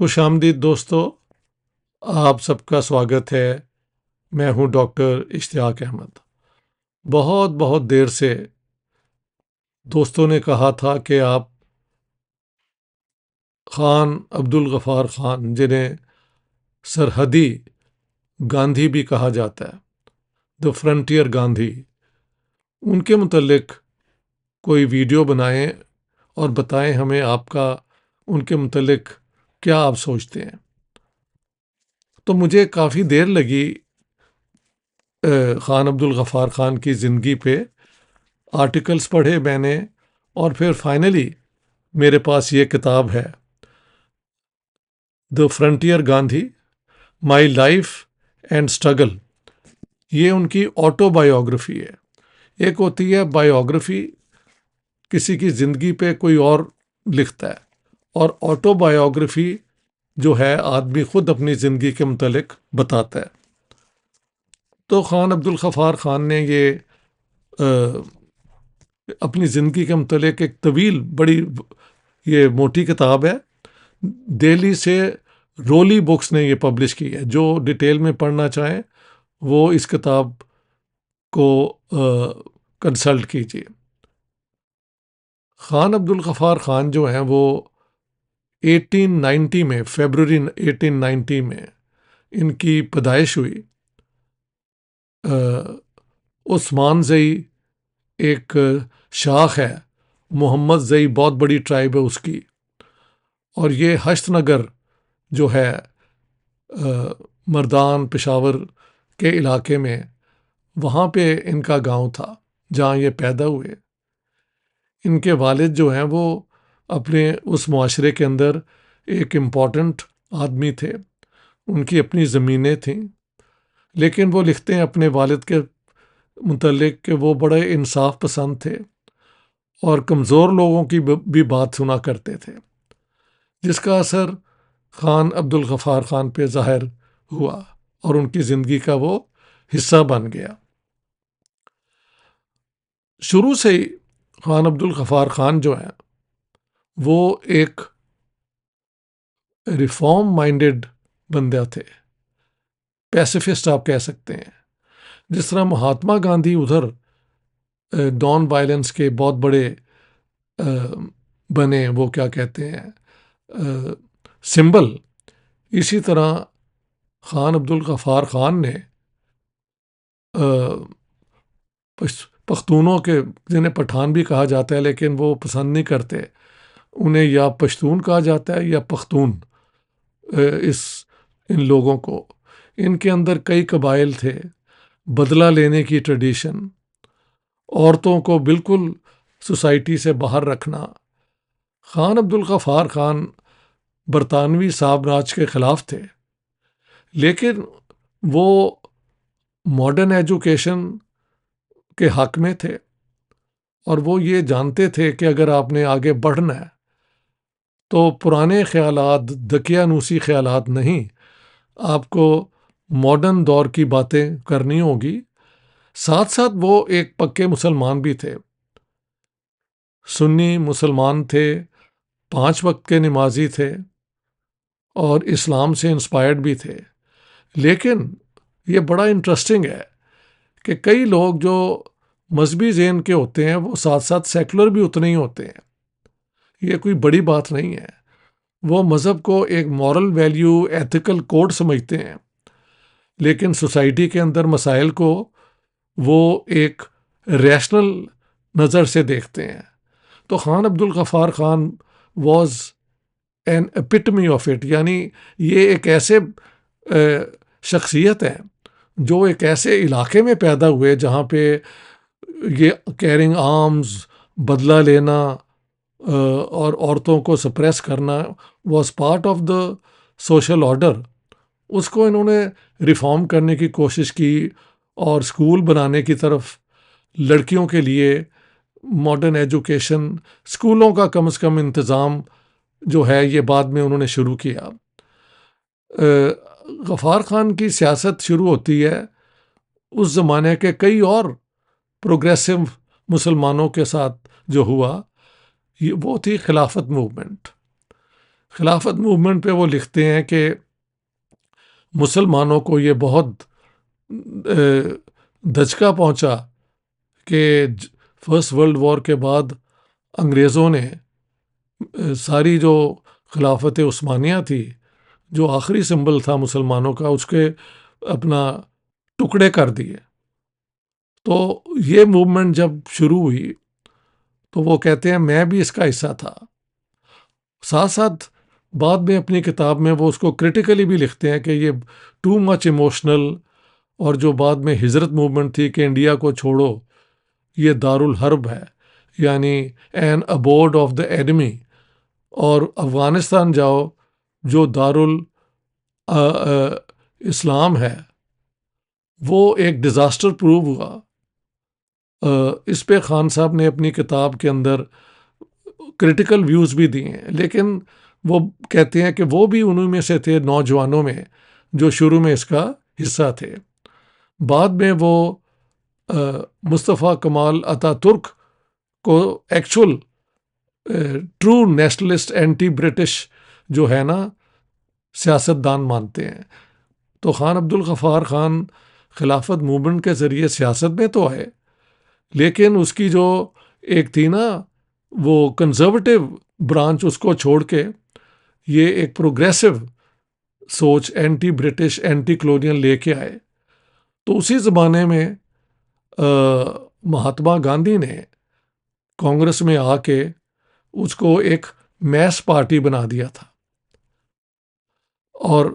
خوش آمدید دوستو، آپ سب کا سواگت ہے۔ میں ہوں ڈاکٹر اشتیاق احمد۔ بہت بہت دیر سے دوستوں نے کہا تھا کہ آپ خان عبدالغفار خان، جنہیں سرحدی گاندھی بھی کہا جاتا ہے، دا فرنٹیئر گاندھی، ان کے متعلق کوئی ویڈیو بنائیں اور بتائیں ہمیں آپ کا ان کے متعلق کیا آپ سوچتے ہیں۔ تو مجھے کافی دیر لگی خان عبدالغفار خان کی زندگی پہ، آرٹیکلز پڑھے میں نے، اور پھر فائنلی میرے پاس یہ کتاب ہے، دا frontier Gandhi, my life and struggle. یہ ان کی آٹو بایوگرافی ہے۔ ایک ہوتی ہے بایوگرافی، کسی کی زندگی پہ کوئی اور لکھتا ہے، اور آٹو بایوگرافی جو ہے آدمی خود اپنی زندگی کے متعلق بتاتا ہے۔ تو خان عبدالغفار خان نے یہ اپنی زندگی کے متعلق ایک طویل، بڑی یہ موٹی کتاب ہے، دہلی سے رولی بکس نے یہ پبلش کی ہے۔ جو ڈیٹیل میں پڑھنا چاہیں وہ اس کتاب کو کنسلٹ کیجیے۔ خان عبدالغفار خان جو ہیں وہ 1890 میں، فیبروری 1890 میں ان کی پیدائش ہوئی۔ عثمان زئی ایک شاخ ہے، محمد زئی بہت بڑی ٹرائب ہے اس کی، اور یہ ہشت نگر جو ہے مردان پشاور کے علاقے میں، وہاں پہ ان کا گاؤں تھا جہاں یہ پیدا ہوئے۔ ان کے والد جو ہیں وہ اپنے اس معاشرے کے اندر ایک امپورٹنٹ آدمی تھے، ان کی اپنی زمینیں تھیں، لیکن وہ لکھتے ہیں اپنے والد کے متعلق کہ وہ بڑے انصاف پسند تھے اور کمزور لوگوں کی بھی بات سنا کرتے تھے، جس کا اثر خان عبدالغفار خان پہ ظاہر ہوا اور ان کی زندگی کا وہ حصہ بن گیا۔ شروع سے ہی خان عبدالغفار خان جو ہیں وہ ایک ریفارم مائنڈڈ بندہ تھے، پیسیفسٹ آپ کہہ سکتے ہیں۔ جس طرح مہاتما گاندھی ادھر نان وائلنس کے بہت بڑے بنے، وہ کیا کہتے ہیں، سمبل، اسی طرح خان عبدالغفار خان نے پختونوں کے، جنہیں پٹھان بھی کہا جاتا ہے لیکن وہ پسند نہیں کرتے، انہیں یا پشتون کہا جاتا ہے یا پختون، ان لوگوں کو، ان کے اندر کئی قبائل تھے، بدلہ لینے کی ٹریڈیشن، عورتوں کو بالکل سوسائٹی سے باہر رکھنا۔ خان عبدالغفار خان برطانوی سامراج کے خلاف تھے، لیکن وہ ماڈرن ایجوکیشن کے حق میں تھے، اور وہ یہ جانتے تھے کہ اگر آپ نے آگے بڑھنا ہے تو پرانے خیالات، دقیانوسی خیالات نہیں، آپ کو ماڈرن دور کی باتیں کرنی ہوگی۔ ساتھ ساتھ وہ ایک پکے مسلمان بھی تھے، سنی مسلمان تھے، 5 وقت کے نمازی تھے، اور اسلام سے انسپائرڈ بھی تھے۔ لیکن یہ بڑا انٹرسٹنگ ہے کہ کئی لوگ جو مذہبی ذہن کے ہوتے ہیں وہ ساتھ ساتھ سیکولر بھی اتنے ہی ہوتے ہیں۔ یہ کوئی بڑی بات نہیں ہے، وہ مذہب کو ایک مورل ویلیو، ایتھیکل کوڈ سمجھتے ہیں، لیکن سوسائٹی کے اندر مسائل کو وہ ایک ریشنل نظر سے دیکھتے ہیں۔ تو Khan Abdul Ghaffar Khan was an epitome of it, یعنی یہ ایک ایسے شخصیت ہے جو ایک ایسے علاقے میں پیدا ہوئے جہاں پہ یہ کیرنگ آرمز، بدلہ لینا اور عورتوں کو سپریس کرنا was part of the social order. اس کو انہوں نے ریفارم کرنے کی کوشش کی، اور اسکول بنانے کی طرف، لڑکیوں کے لیے ماڈرن ایجوکیشن، اسکولوں کا کم از کم انتظام جو ہے یہ بعد میں انہوں نے شروع کیا۔ غفار خان کی سیاست شروع ہوتی ہے اس زمانے کے کئی اور پروگریسو مسلمانوں کے ساتھ جو ہوا، وہ تھی خلافت موومنٹ۔ خلافت موومنٹ پہ وہ لکھتے ہیں کہ مسلمانوں کو یہ بہت دھچکا پہنچا کہ فرسٹ ورلڈ وار کے بعد انگریزوں نے ساری جو خلافت عثمانیہ تھی، جو آخری سمبل تھا مسلمانوں کا، اس کے اپنا ٹکڑے کر دیے. تو یہ موومنٹ جب شروع ہوئی تو وہ کہتے ہیں میں بھی اس کا حصہ تھا. ساتھ ساتھ بعد میں اپنی کتاب میں وہ اس کو کرٹیکلی بھی لکھتے ہیں کہ یہ ٹو مچ ایموشنل، اور جو بعد میں ہجرت موومنٹ تھی کہ انڈیا کو چھوڑو، یہ دارالحرب ہے، یعنی an abode of the enemy, اور افغانستان جاؤ جو اسلام ہے، وہ ایک ڈیزاسٹر پروو ہوا. اس پہ خان صاحب نے اپنی کتاب کے اندر کرٹیکل ویوز بھی دیے ہیں، لیکن وہ کہتے ہیں کہ وہ بھی انہوں میں سے تھے نوجوانوں میں جو شروع میں اس کا حصہ تھے. بعد میں وہ مصطفیٰ کمال اتا ترک کو actual true nationalist anti British جو ہے نا سیاست دان مانتے ہیں. تو خان عبد الغفار خان خلافت موومنٹ کے ذریعے سیاست میں تو آئے، لیکن اس کی جو ایک تھی نا وہ کنزرویٹو برانچ، اس کو چھوڑ کے یہ ایک پروگریسو سوچ اینٹی برٹش اینٹی کلونیل لے کے آئے. تو اسی زمانے میں مہاتما گاندھی نے کانگریس میں آ کے اس کو ایک میس پارٹی بنا دیا تھا، اور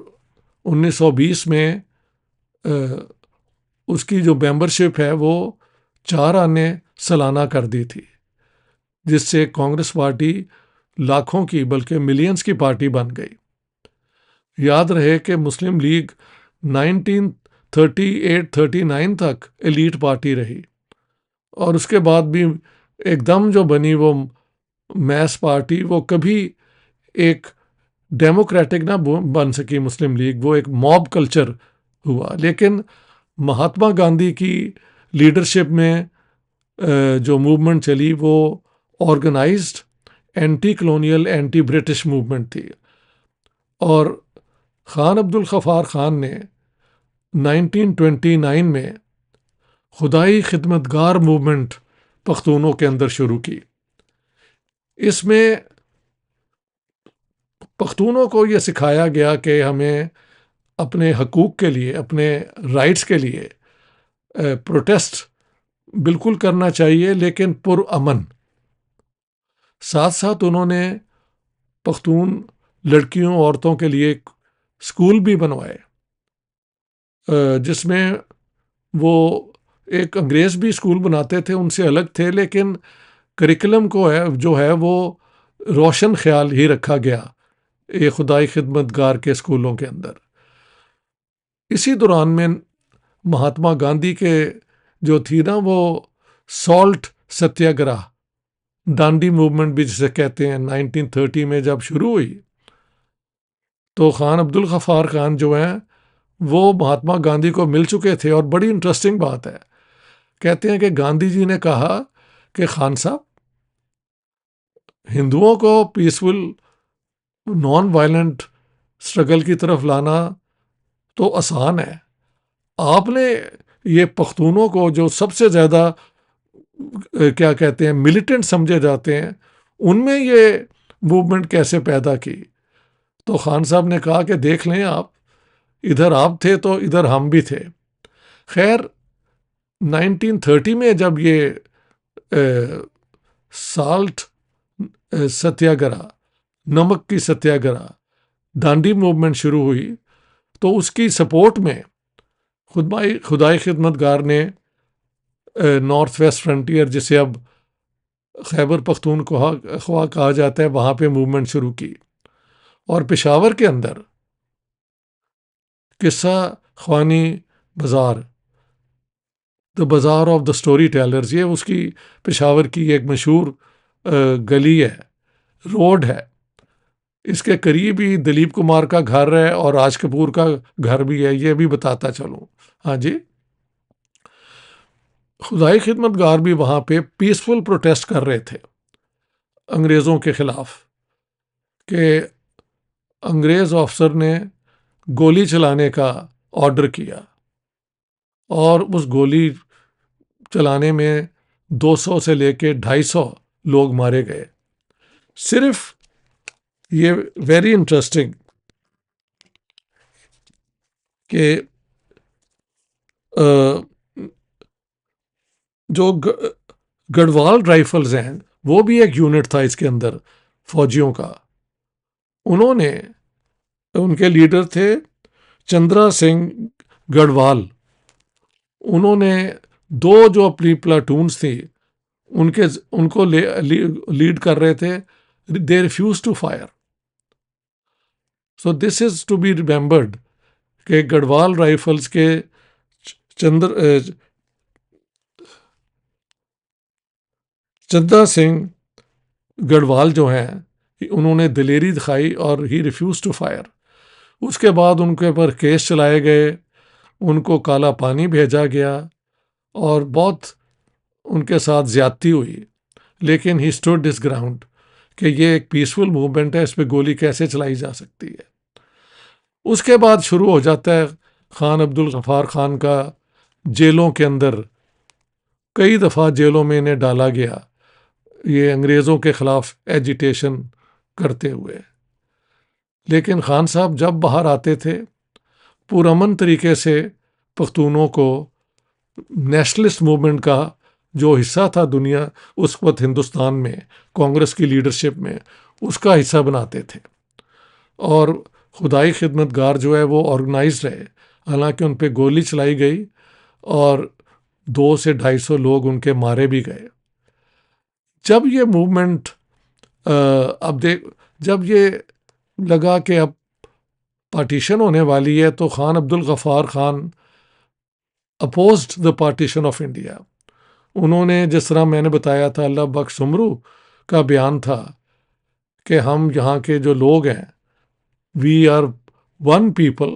1920 میں اس کی جو ممبرشپ ہے وہ 4 آنے سالانہ کر دی تھی، جس سے کانگریس پارٹی لاکھوں کی بلکہ ملینز کی پارٹی بن گئی. یاد رہے کہ مسلم لیگ 1938-39 تک ایلیٹ پارٹی رہی، اور اس کے بعد بھی ایک دم جو بنی وہ میس پارٹی، وہ کبھی ایک ڈیموکریٹک نہ بن سکی مسلم لیگ، وہ ایک موب کلچر ہوا. لیکن مہاتما گاندھی کی لیڈرشپ میں جو موومنٹ چلی وہ organised anti colonial anti British movement تھی. اور خان عبد الغفار خان نے 1929 میں خدائی خدمتگار موومنٹ پختونوں کے اندر شروع کی. اس میں پختونوں کو یہ سکھایا گیا کہ ہمیں اپنے حقوق کے لیے، اپنے رائٹس کے لیے پروٹیسٹ بالکل کرنا چاہیے، لیکن پرامن. ساتھ ساتھ انہوں نے پختون لڑکیوں عورتوں کے لیے اسکول بھی بنوائے، جس میں وہ ایک انگریز بھی اسکول بناتے تھے، ان سے الگ تھے، لیکن کریکلم کو جو ہے وہ روشن خیال ہی رکھا گیا یہ خدائی خدمتگار کے اسکولوں کے اندر. اسی دوران میں مہاتما گاندھی کے جو تھی نا وہ سالٹ ستیہ گرہ، ڈانڈی موومنٹ بھی جسے کہتے ہیں، 1930 میں جب شروع ہوئی تو خان عبد الغفار خان جو ہیں وہ مہاتما گاندھی کو مل چکے تھے. اور بڑی انٹرسٹنگ بات ہے، کہتے ہیں کہ گاندھی جی نے کہا کہ خان صاحب، ہندوؤں کو پیسفل نان وائلنٹ اسٹرگل کی طرف لانا تو آسان ہے، آپ نے یہ پختونوں کو جو سب سے زیادہ کیا کہتے ہیں ملیٹنٹ سمجھے جاتے ہیں، ان میں یہ موومنٹ کیسے پیدا کی؟ تو خان صاحب نے کہا کہ دیکھ لیں آپ، ادھر آپ تھے تو ادھر ہم بھی تھے. خیر 1930 میں جب یہ سالٹ ستیہ گرہ، نمک کی ستیہ گرہ، ڈانڈی موومنٹ شروع ہوئی، تو اس کی سپورٹ میں خدائی خدمتگار نے نارتھ ویسٹ فرنٹیئر، جسے اب خیبر پختونخوا کہا جاتا ہے، وہاں پہ موومنٹ شروع کی. اور پشاور کے اندر قصہ خوانی بازار، دا بازار آف دا سٹوری ٹیلرز، یہ اس کی پشاور کی ایک مشہور گلی ہے، روڈ ہے. اس کے قریب ہی دلیپ کمار کا گھر ہے اور راج کپور کا گھر بھی ہے، یہ بھی بتاتا چلوں. ہاں جی، خدائی خدمتگار بھی وہاں پہ پیسفل پروٹیسٹ کر رہے تھے انگریزوں کے خلاف، کہ انگریز آفسر نے گولی چلانے کا آرڈر کیا اور اس گولی چلانے میں 200 سے لے کے 250 لوگ مارے گئے. صرف یہ ویری انٹرسٹنگ کہ جو گڑھوال رائفلز ہیں وہ بھی ایک یونٹ تھا اس کے اندر فوجیوں کا. انہوں نے ان کے لیڈر تھے چندرا سنگھ گڑھوال. انہوں نے 2 جو اپنی پلاٹونز تھی ان کو لیڈ کر رہے تھے. They refuse to fire. So this is to be remembered کہ گڑھوال رائفلز کے چندرا سنگھ گڑھوال جو ہیں انہوں نے دلیری دکھائی اور ہی ریفیوز ٹو فائر. اس کے بعد ان کے اوپر کیس چلائے گئے, ان کو کالا پانی بھیجا گیا اور بہت ان کے ساتھ زیادتی ہوئی. لیکن ہی اسٹوڈ ہز گراؤنڈ کہ یہ ایک پیسفل موومنٹ ہے, اس پہ گولی کیسے چلائی جا سکتی ہے. اس کے بعد شروع ہو جاتا ہے خان عبد الغفار خان کا جیلوں کے اندر. کئی دفعہ جیلوں میں انہیں ڈالا گیا یہ انگریزوں کے خلاف ایجیٹیشن کرتے ہوئے. لیکن خان صاحب جب باہر آتے تھے پرامن طریقے سے پختونوں کو نیشنلسٹ موومنٹ کا جو حصہ تھا دنیا اس وقت ہندوستان میں کانگریس کی لیڈرشپ میں, اس کا حصہ بناتے تھے. اور خدائی خدمت گار جو ہے وہ آرگنائز رہے, حالانکہ ان پہ گولی چلائی گئی اور 200 سے 250 لوگ ان کے مارے بھی گئے. جب یہ موومنٹ جب یہ لگا کہ اب پارٹیشن ہونے والی ہے تو Khan Abdul Ghaffar Khan opposed the partition of India. انہوں نے جس طرح میں نے بتایا تھا اللہ بخش سمرو کا بیان تھا کہ ہم یہاں کے جو لوگ ہیں وی آر ون پیپل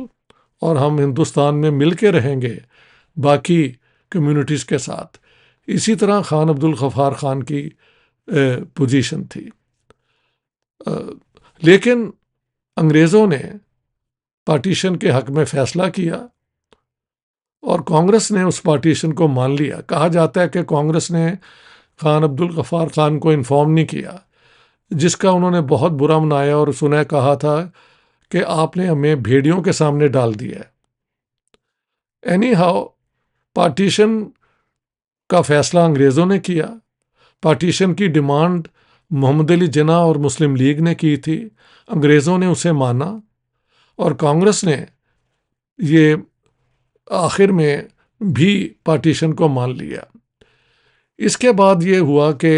اور ہم ہندوستان میں مل کے رہیں گے باقی کمیونٹیز کے ساتھ. اسی طرح خان عبد الغفار خان کی پوزیشن تھی. لیکن انگریزوں نے پارٹیشن کے حق میں فیصلہ کیا اور کانگریس نے اس پارٹیشن کو مان لیا. کہا جاتا ہے کہ کانگریس نے خان عبد الغفار خان کو انفارم نہیں کیا, جس کا انہوں نے بہت برا منایا اور سنا کہا تھا کہ آپ نے ہمیں بھیڑیوں کے سامنے ڈال دیا ہے. اینی ہاؤ پارٹیشن کا فیصلہ انگریزوں نے کیا. پارٹیشن کی ڈیمانڈ محمد علی جناح اور مسلم لیگ نے کی تھی, انگریزوں نے اسے مانا اور کانگریس نے یہ آخر میں بھی پارٹیشن کو مان لیا. اس کے بعد یہ ہوا کہ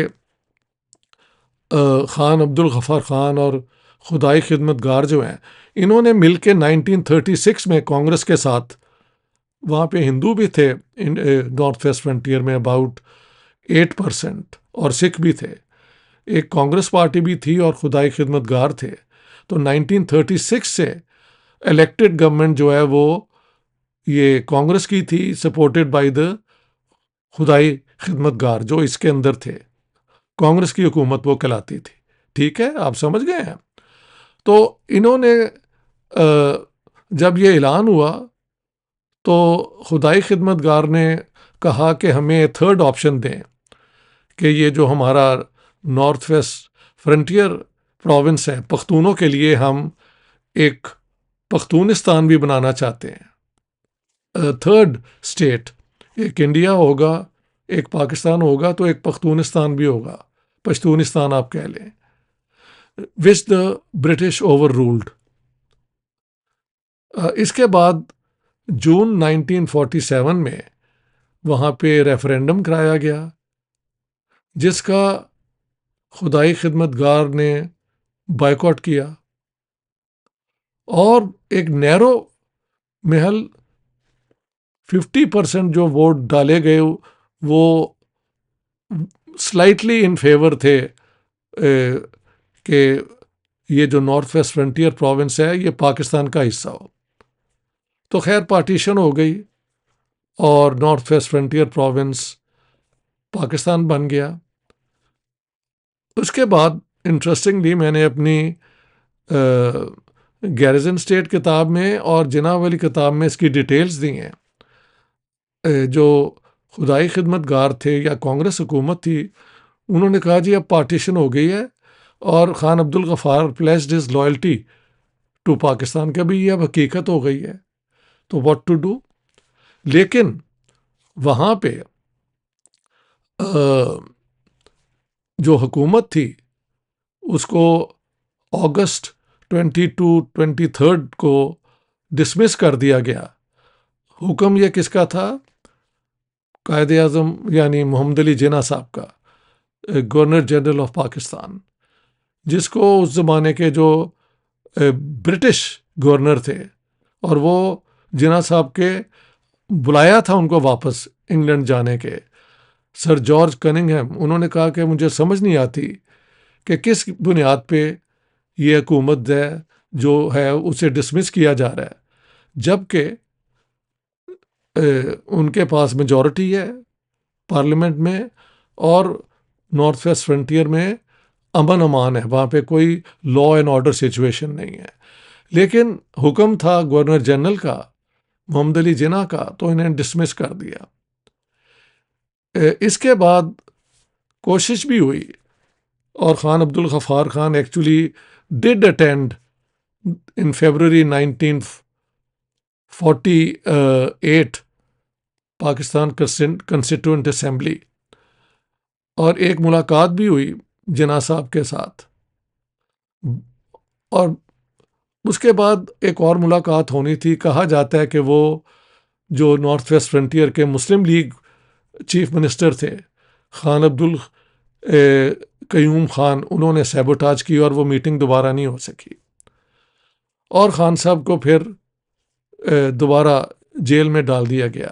خان عبد الغفار خان اور خدائی خدمت گار جو ہیں انہوں نے مل کے 1936 میں کانگریس کے ساتھ, وہاں پہ ہندو بھی تھے نارتھ ویسٹ فرنٹیئر میں اباؤٹ 8% اور سکھ بھی تھے, ایک کانگریس پارٹی بھی تھی اور خدائی خدمت گار تھے. تو 1936 سے الیکٹڈ گورنمنٹ جو ہے وہ یہ کانگریس کی تھی, سپورٹڈ بائی دا خدائی خدمت گار جو اس کے اندر تھے. کانگریس کی حکومت وہ کہلاتی تھی. ٹھیک ہے, آپ سمجھ گئے ہیں. تو انہوں نے جب یہ اعلان ہوا تو خدائی خدمت گار نے کہا کہ ہمیں 3rd آپشن دیں کہ یہ جو ہمارا نارتھ ویسٹ فرنٹیئر پروونس ہے پختونوں کے لیے ہم ایک پختونستان بھی بنانا چاہتے ہیں. 3rd اسٹیٹ, ایک انڈیا ہوگا, ایک پاکستان ہوگا, تو ایک پختونستان بھی ہوگا, پشتونستان آپ کہہ لیں, وچ دا برٹش اوور رولڈ. اس کے بعد جون 1947 میں وہاں پہ ریفرینڈم کرایا گیا جس کا خدائی خدمت گار نے بائیکاٹ کیا اور ایک نیرو محل 50% جو ووٹ ڈالے گئے وہ سلائٹلی ان فیور تھے کہ یہ جو نارتھ ویسٹ فرنٹیئر پروونس ہے یہ پاکستان کا حصہ ہو. تو خیر پارٹیشن ہو گئی اور North West Frontier Province Pakistan بن گیا. اس کے بعد انٹرسٹنگلی میں نے اپنی گیریزن اسٹیٹ کتاب میں اور جناح والی کتاب میں اس کی ڈیٹیلز دی ہیں. جو خدائی خدمت گار تھے یا کانگریس حکومت تھی, انہوں نے کہا جی اب پارٹیشن ہو گئی ہے اور Khan Abdul Ghaffar placed his loyalty to Pakistan, کہ بھی یہ اب حقیقت ہو گئی ہے تو واٹ ٹو ڈو. لیکن وہاں پہ جو حکومت تھی اس کو اگست 23 کو ڈسمس کر دیا گیا. حکم یہ کس کا تھا؟ قائد اعظم یعنی محمد علی جناح صاحب کا, گورنر جنرل آف پاکستان, جس کو اس زمانے کے جو برٹش گورنر تھے اور وہ جناح صاحب کے بلایا تھا ان کو واپس انگلینڈ جانے کے, سر جارج کننگہم, انہوں نے کہا کہ مجھے سمجھ نہیں آتی کہ کس بنیاد پہ یہ حکومت ہے جو ہے اسے ڈسمس کیا جا رہا ہے, جبکہ ان کے پاس میجورٹی ہے پارلیمنٹ میں اور نارتھ ویسٹ فرنٹیئر میں امن امان ہے, وہاں پہ کوئی لا اینڈ آرڈر سچویشن نہیں ہے. لیکن حکم تھا گورنر جنرل کا, محمد علی جناح کا, تو انہیں ڈسمس کر دیا. اس کے بعد کوشش بھی ہوئی اور خان عبد الغفار خان ایکچولی ڈڈ اٹینڈ ان فیبرری 1948 پاکستان کنسٹیٹوئنٹ اسمبلی, اور ایک ملاقات بھی ہوئی جناح صاحب کے ساتھ, اور اس کے بعد ایک اور ملاقات ہونی تھی. کہا جاتا ہے کہ وہ جو نارتھ ویسٹ فرنٹیئر کے مسلم لیگ چیف منسٹر تھے خان عبد القیوم خان, انہوں نے سیبوٹاج کی اور وہ میٹنگ دوبارہ نہیں ہو سکی, اور خان صاحب کو پھر دوبارہ جیل میں ڈال دیا گیا.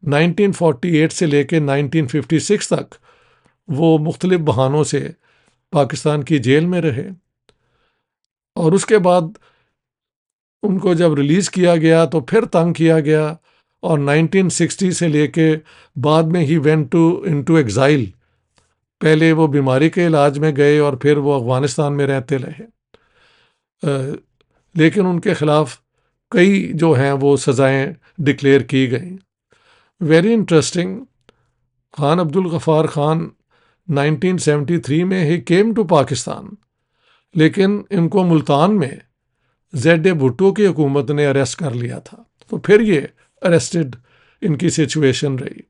1948 سے لے کے 1956 تک وہ مختلف بہانوں سے پاکستان کی جیل میں رہے, اور اس کے بعد ان کو جب ریلیز کیا گیا تو پھر تنگ کیا گیا, اور 1960 سے لے کے بعد میں ہی وینٹ انٹو ایگزائل. پہلے وہ بیماری کے علاج میں گئے اور پھر وہ افغانستان میں رہتے رہے, لیکن ان کے خلاف کئی جو ہیں وہ سزائیں ڈکلیئر کی گئیں. ویری انٹرسٹنگ, خان عبد الغفار خان 1973 میں ہی کیم ٹو پاکستان, لیکن ان کو ملتان میں زیڈ اے بھٹو کی حکومت نے اریسٹ کر لیا تھا, تو پھر یہ اریسٹڈ ان کی سچویشن رہی.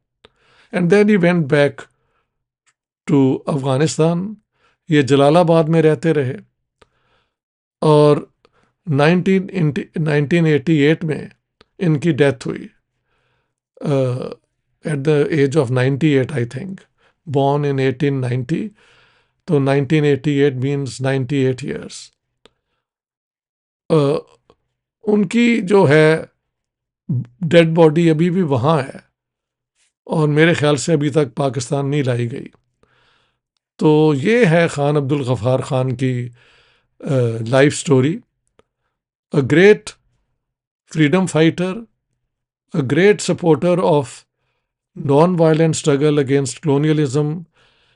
And then he went back to Afghanistan, یہ جلال آباد میں رہتے رہے, اور 1988 میں ان کی ڈیتھ ہوئی at the age of 98 I think, born in 1890, تو 1988 مینس 98 ایئرس. ان کی جو ہے ڈیڈ باڈی ابھی بھی وہاں ہے, اور میرے خیال سے ابھی تک پاکستان نہیں لائی گئی. تو یہ ہے خان عبد الغفار خان کی life story. A great freedom fighter, a great supporter of non-violent struggle against colonialism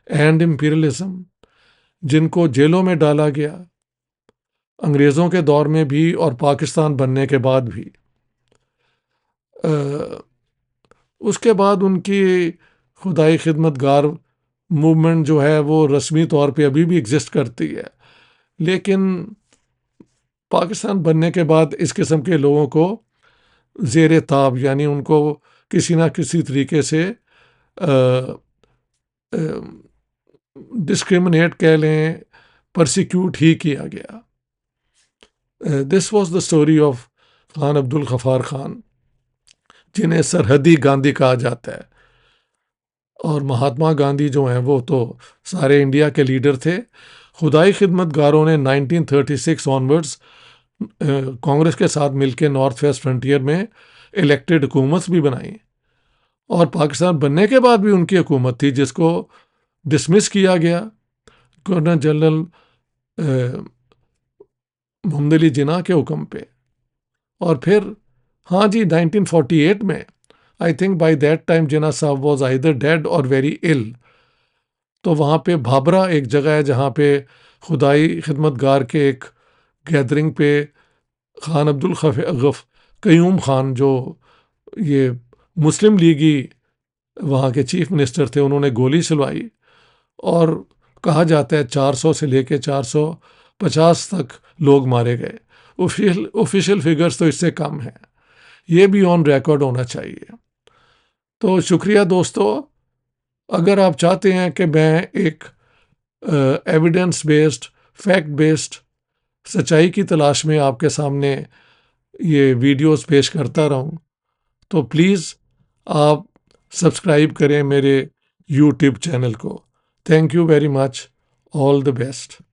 and imperialism, جن کو جیلوں میں ڈالا گیا انگریزوں کے دور میں بھی اور پاکستان بننے کے بعد بھی. اس کے بعد ان کی خدائی خدمت گار موومنٹ جو ہے وہ رسمی طور پہ ابھی بھی ایگزسٹ کرتی ہے, لیکن پاکستان بننے کے بعد اس قسم کے لوگوں کو زیر تاب, یعنی ان کو کسی نہ کسی طریقے سے ڈسکریمنیٹ کہہ لیں, پرسیکیوٹ ہی کیا گیا. This was the story of Khan Abdul Ghaffar Khan, جنہیں سرحدی گاندھی کہا جاتا ہے. اور مہاتما گاندھی جو ہیں وہ تو سارے انڈیا کے لیڈر تھے. خدائی خدمت گاروں نے 1936 آنورڈز کانگریس کے ساتھ مل کے نارتھ ویسٹ فرنٹیئر میں الیکٹڈ حکومت بھی بنائی, اور پاکستان بننے کے بعد بھی ان کی حکومت تھی جس کو ڈسمس کیا گیا گورنر جنرل محمد علی جناح کے حکم پہ. اور پھر ہاں جی 1948 میں I think by that time Jinnah Sahab was either dead or very ill, تو وہاں پہ بھابرا ایک جگہ ہے جہاں پہ خدائی خدمت گار کے ایک گیدرنگ پہ خان قیوم خان جو یہ مسلم لیگی وہاں کے چیف منسٹر تھے، انہوں نے گولی چلوائی اور کہا جاتا ہے 400 سے لے کے 450 تک لوگ مارے گئے۔ آفیشیل فگرز تو اس سے کم ہیں، یہ بھی آن ریکارڈ ہونا چاہیے۔ تو شکریہ دوستو، اگر آپ چاہتے ہیں کہ میں ایک ایویڈنس بیسڈ، فیکٹ بیسڈ سچائی کی تلاش میں آپ کے سامنے یہ ویڈیوز پیش کرتا رہوں، تو پلیز آپ سبسکرائب کریں میرے یوٹیوب چینل کو۔ Thank you very much, all the best.